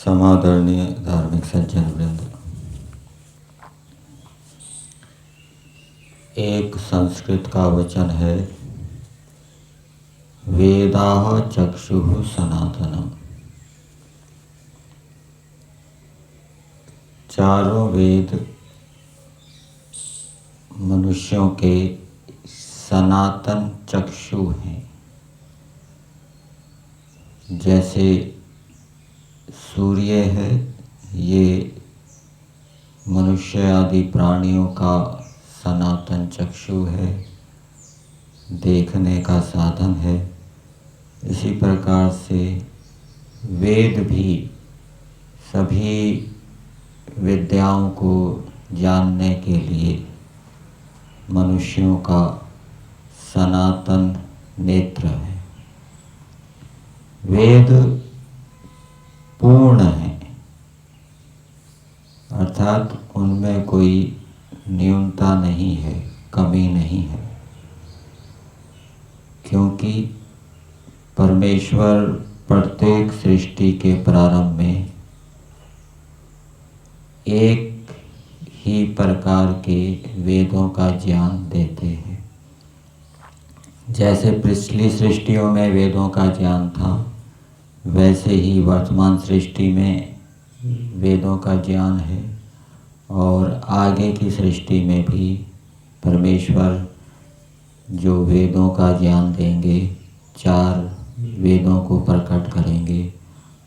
समादरणीय धार्मिक सज्जन वृंद, एक संस्कृत का वचन है, वेदाः चक्षुः सनातनम्। चारों वेद मनुष्यों के सनातन चक्षु हैं। जैसे सूर्य है, ये मनुष्य आदि प्राणियों का सनातन चक्षु है, देखने का साधन है। इसी प्रकार से वेद भी सभी विद्याओं को जानने के लिए मनुष्यों का सनातन नेत्र है। वेद पूर्ण है, अर्थात उनमें कोई न्यूनता नहीं है, कमी नहीं है, क्योंकि परमेश्वर प्रत्येक सृष्टि के प्रारंभ में एक ही प्रकार के वेदों का ज्ञान देते हैं। जैसे पिछली सृष्टियों में वेदों का ज्ञान था, वैसे ही वर्तमान सृष्टि में वेदों का ज्ञान है, और आगे की सृष्टि में भी परमेश्वर जो वेदों का ज्ञान देंगे, 4 वेदों को प्रकट करेंगे,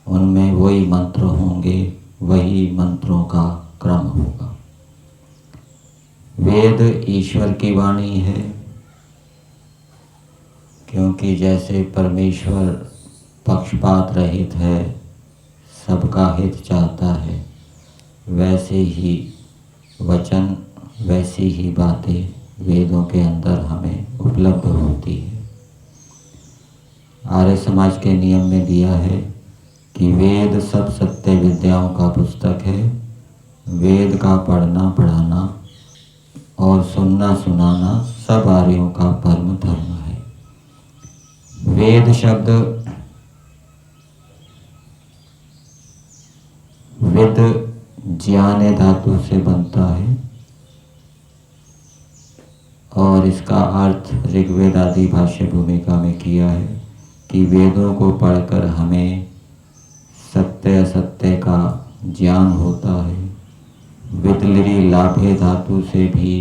उनमें वही मंत्र होंगे, वही मंत्रों का क्रम होगा। वेद ईश्वर की वाणी है, क्योंकि जैसे परमेश्वर पक्षपात रहित है, सबका हित चाहता है, वैसे ही वचन, वैसी ही बातें वेदों के अंदर हमें उपलब्ध होती है। आर्य समाज के नियम में दिया है कि वेद सब सत्य विद्याओं का पुस्तक है। वेद का पढ़ना पढ़ाना और सुनना सुनाना सब आर्यों का परम धर्म है। वेद शब्द विद ज्ञान धातु से बनता है, और इसका अर्थ ऋग्वेद आदि भाष्य भूमिका में किया है कि वेदों को पढ़कर हमें सत्य असत्य का ज्ञान होता है। विदलिरी लाभे धातु से भी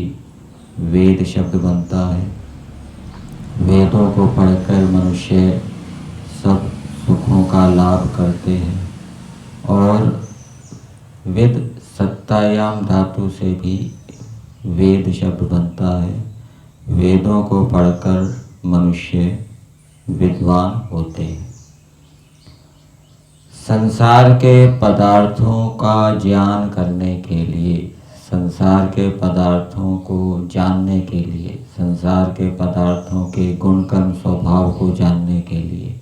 वेद शब्द बनता है। वेदों को पढ़कर मनुष्य सब सुखों का लाभ करते हैं। और वेद सत्तायाम धातु से भी वेद शब्द बनता है। वेदों को पढ़कर मनुष्य विद्वान होते हैं। संसार के पदार्थों का ज्ञान करने के लिए, संसार के पदार्थों को जानने के लिए, संसार के पदार्थों के गुण कर्म स्वभाव को जानने के लिए,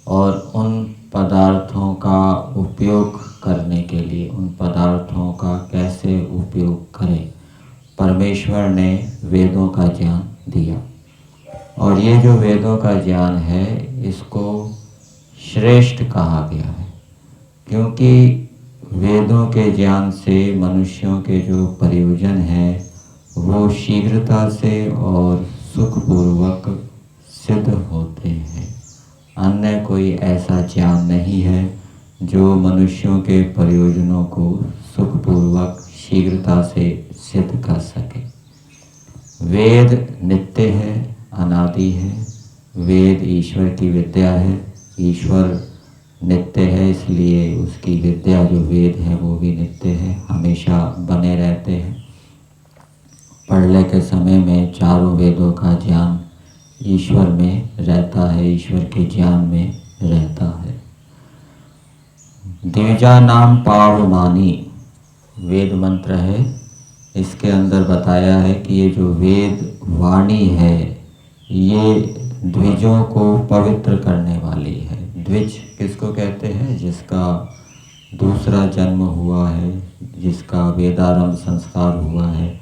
और उन पदार्थों का उपयोग करने के लिए, उन पदार्थों का कैसे उपयोग करें, परमेश्वर ने वेदों का ज्ञान दिया। और ये जो वेदों का ज्ञान है, इसको श्रेष्ठ कहा गया है, क्योंकि वेदों के ज्ञान से मनुष्यों के जो प्रयोजन हैं वो शीघ्रता से और सुखपूर्वक सिद्ध होते हैं। अन्य कोई ऐसा ज्ञान नहीं है जो मनुष्यों के प्रयोजनों को सुखपूर्वक शीघ्रता से सिद्ध कर सके। वेद नित्य है, अनादि है। वेद ईश्वर की विद्या है। ईश्वर नित्य है, इसलिए उसकी विद्या जो वेद है वो भी नित्य है, हमेशा बने रहते हैं। पढ़ने के समय में चारों वेदों का ज्ञान ईश्वर में रहता है, ईश्वर के ज्ञान में रहता है। द्विजा नाम पावमानी वेद मंत्र है। इसके अंदर बताया है कि ये जो वेद वाणी है, ये द्विजों को पवित्र करने वाली है। द्विज किसको कहते हैं? जिसका दूसरा जन्म हुआ है, जिसका वेदारंभ संस्कार हुआ है,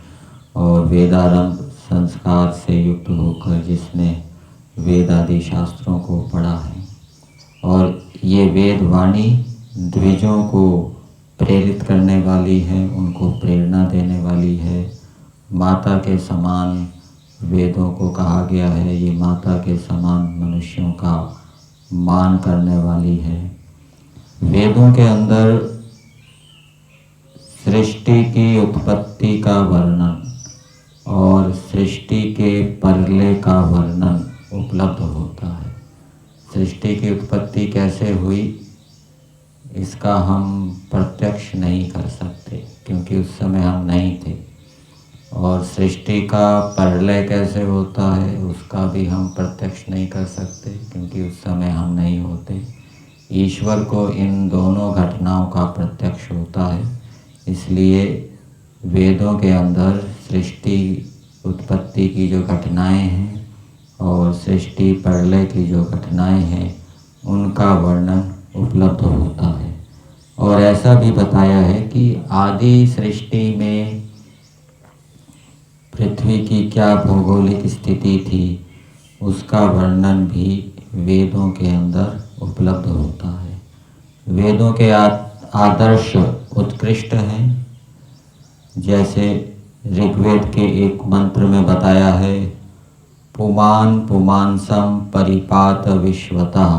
और वेदारंभ संस्कार से युक्त होकर जिसने वेद आदि शास्त्रों को पढ़ा है। और ये वेद वाणी द्विजों को प्रेरित करने वाली है, उनको प्रेरणा देने वाली है। माता के समान वेदों को कहा गया है, ये माता के समान मनुष्यों का मान करने वाली है। वेदों के अंदर सृष्टि की उत्पत्ति का वर्णन और सृष्टि के परले का वर्णन उपलब्ध होता है। सृष्टि की उत्पत्ति कैसे हुई इसका हम प्रत्यक्ष नहीं कर सकते क्योंकि उस समय हम नहीं थे, और सृष्टि का प्रलय कैसे होता है उसका भी हम प्रत्यक्ष नहीं कर सकते क्योंकि उस समय हम नहीं होते। ईश्वर को इन दोनों घटनाओं का प्रत्यक्ष होता है, इसलिए वेदों के अंदर सृष्टि उत्पत्ति की जो घटनाएं हैं और सृष्टि प्रलय की जो घटनाएं हैं उनका वर्णन उपलब्ध होता है। और ऐसा भी बताया है कि आदि सृष्टि में पृथ्वी की क्या भौगोलिक स्थिति थी उसका वर्णन भी वेदों के अंदर उपलब्ध होता है। वेदों के आदर्श उत्कृष्ट हैं। जैसे ऋग्वेद के एक मंत्र में बताया है, पुमान पुमांसम परिपात विश्वतः,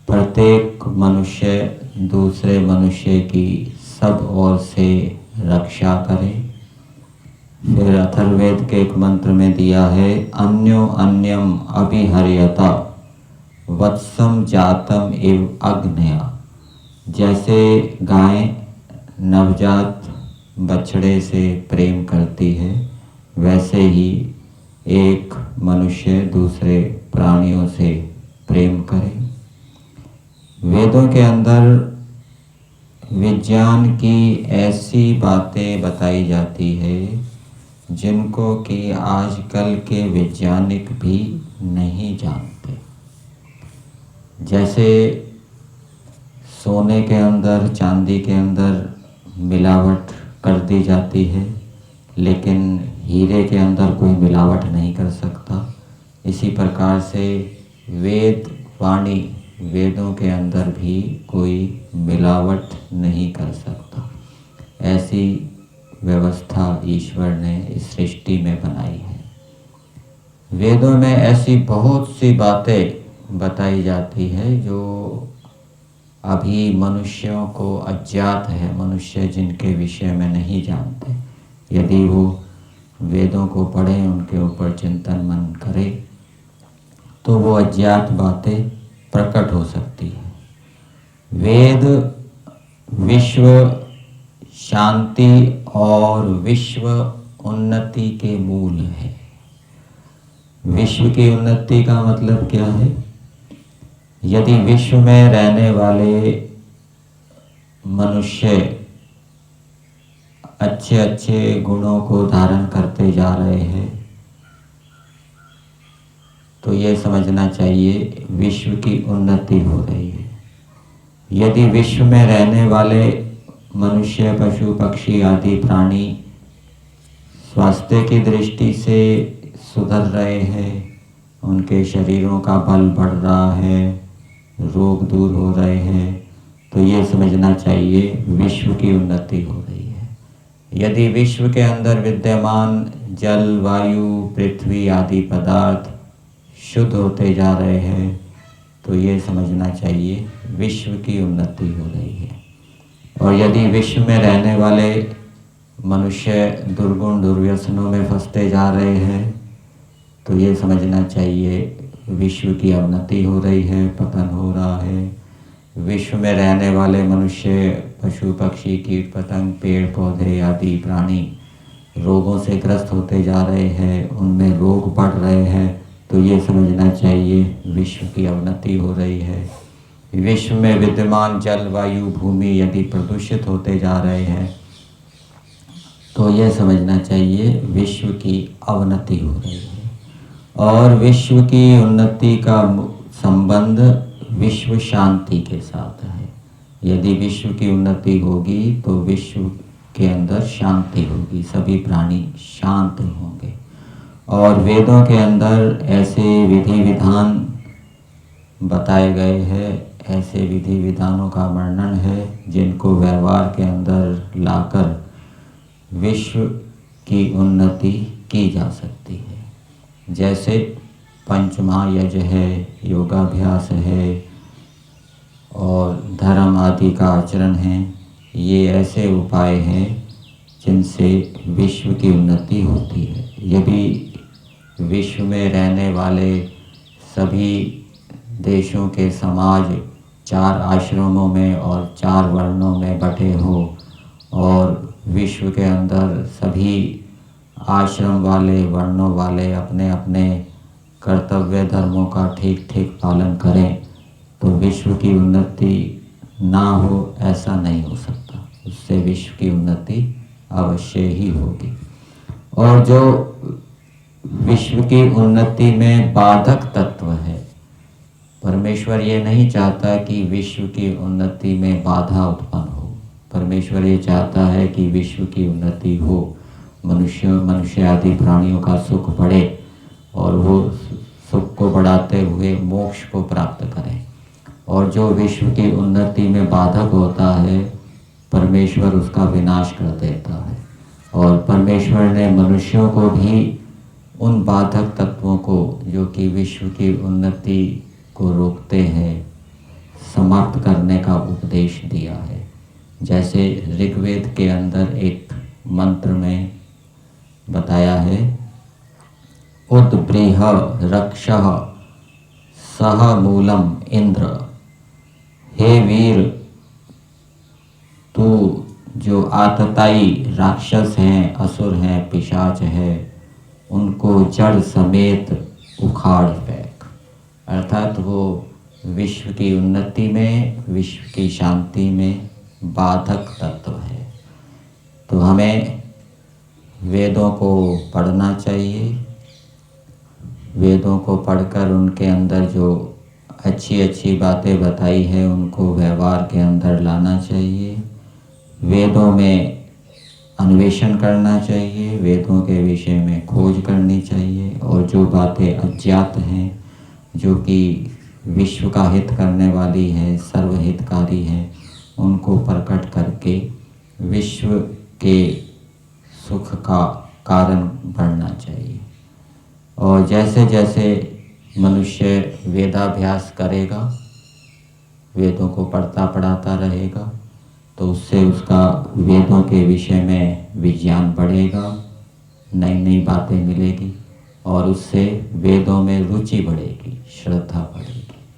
प्रत्येक मनुष्य दूसरे मनुष्य की सब ओर से रक्षा करे। फिर अथर्ववेद के एक मंत्र में दिया है, अन्यो अन्यम अभिहर्यता वत्सम जातम एव अग्नया। जैसे गाय नवजात बछड़े से प्रेम करती है वैसे ही एक मनुष्य दूसरे प्राणियों से प्रेम करे। वेदों के अंदर विज्ञान की ऐसी बातें बताई जाती है जिनको कि आजकल के वैज्ञानिक भी नहीं जानते। जैसे सोने के अंदर चांदी के अंदर मिलावट कर दी जाती है, लेकिन हीरे के अंदर कोई मिलावट नहीं कर सकता। इसी प्रकार से वेद वाणी वेदों के अंदर भी कोई मिलावट नहीं कर सकता। ऐसी व्यवस्था ईश्वर ने इस सृष्टि में बनाई है। वेदों में ऐसी बहुत सी बातें बताई जाती है जो अभी मनुष्यों को अज्ञात है, मनुष्य जिनके विषय में नहीं जानते। यदि वो वेदों को पढ़ें, उनके ऊपर चिंतन मनन करें तो वो अज्ञात बातें प्रकट हो सकती है। वेद विश्व शांति और विश्व उन्नति के मूल है। विश्व की उन्नति का मतलब क्या है? यदि विश्व में रहने वाले मनुष्य अच्छे अच्छे गुणों को धारण करते जा रहे हैं तो ये समझना चाहिए विश्व की उन्नति हो रही है। यदि विश्व में रहने वाले मनुष्य पशु पक्षी आदि प्राणी स्वास्थ्य की दृष्टि से सुधर रहे हैं, उनके शरीरों का बल बढ़ रहा है, रोग दूर हो रहे हैं, तो ये समझना चाहिए विश्व की उन्नति हो रही है। यदि विश्व के अंदर विद्यमान जल वायु पृथ्वी आदि पदार्थ शुद्ध होते जा रहे हैं तो ये समझना चाहिए विश्व की उन्नति हो रही है। और यदि विश्व में रहने वाले मनुष्य दुर्गुण दुर्व्यसनों में फंसते जा रहे हैं तो ये समझना चाहिए विश्व की अवनति हो रही है, पतन हो रहा है। विश्व में रहने वाले मनुष्य पशु पक्षी कीट पतंग पेड़ पौधे आदि प्राणी रोगों से ग्रस्त होते जा रहे हैं, उनमें रोग बढ़ रहे हैं तो ये समझना चाहिए विश्व की अवनति हो रही है। विश्व में विद्यमान जल वायु भूमि यदि प्रदूषित होते जा रहे हैं तो ये समझना चाहिए विश्व की अवनति हो रही है। और विश्व की उन्नति का संबंध विश्व शांति के साथ है। यदि विश्व की उन्नति होगी तो विश्व के अंदर शांति होगी, सभी प्राणी शांत होंगे। और वेदों के अंदर ऐसे विधि विधान बताए गए हैं, ऐसे विधि विधानों का वर्णन है जिनको व्यवहार के अंदर लाकर विश्व की उन्नति की जा सकती है। जैसे पंचमहायज्ञ है, योगाभ्यास है और धर्म आदि का आचरण है, ये ऐसे उपाय हैं जिनसे विश्व की उन्नति होती है। यदि विश्व में रहने वाले सभी देशों के समाज 4 आश्रमों में और 4 वर्णों में बटे हो और विश्व के अंदर सभी आश्रम वाले वर्णों वाले अपने अपने कर्तव्य धर्मों का ठीक ठीक पालन करें, तो विश्व की उन्नति ना हो ऐसा नहीं हो सकता। उससे विश्व की उन्नति अवश्य ही होगी। और जो विश्व की उन्नति में बाधक तत्व है, परमेश्वर ये नहीं चाहता कि विश्व की उन्नति में बाधा उत्पन्न हो। परमेश्वर ये चाहता है कि विश्व की उन्नति हो, मनुष्य आदि प्राणियों का सुख बढ़े और वो सुख को बढ़ाते हुए मोक्ष को प्राप्त करें। और जो विश्व की उन्नति में बाधक होता है, परमेश्वर उसका विनाश कर देता है। और परमेश्वर ने मनुष्यों को भी उन बाधक तत्वों को जो कि विश्व की उन्नति को रोकते हैं, समाप्त करने का उपदेश दिया है। जैसे ऋग्वेद के अंदर एक मंत्र में बताया है, उद्ब्रीह रक्षः सह मूलम इंद्र। हे वीर, तू जो आतताई राक्षस हैं, असुर हैं, पिशाच है, उनको जड़ समेत उखाड़ फेंक। अर्थात वो विश्व की उन्नति में, विश्व की शांति में बाधक तत्व है। तो हमें वेदों को पढ़ना चाहिए। वेदों को पढ़कर उनके अंदर जो अच्छी अच्छी बातें बताई है उनको व्यवहार के अंदर लाना चाहिए। वेदों में अन्वेषण करना चाहिए, वेदों के विषय में खोज करनी चाहिए और जो बातें अज्ञात हैं, जो कि विश्व का हित करने वाली है, सर्वहितकारी है, उनको प्रकट करके विश्व के सुख का कारण बनना चाहिए। और जैसे जैसे मनुष्य वेदाभ्यास करेगा, वेदों को पढ़ता पढ़ाता रहेगा, तो उससे उसका वेदों के विषय में विज्ञान बढ़ेगा, नई नई बातें मिलेगी और उससे वेदों में रुचि बढ़ेगी, श्रद्धा बढ़ेगी।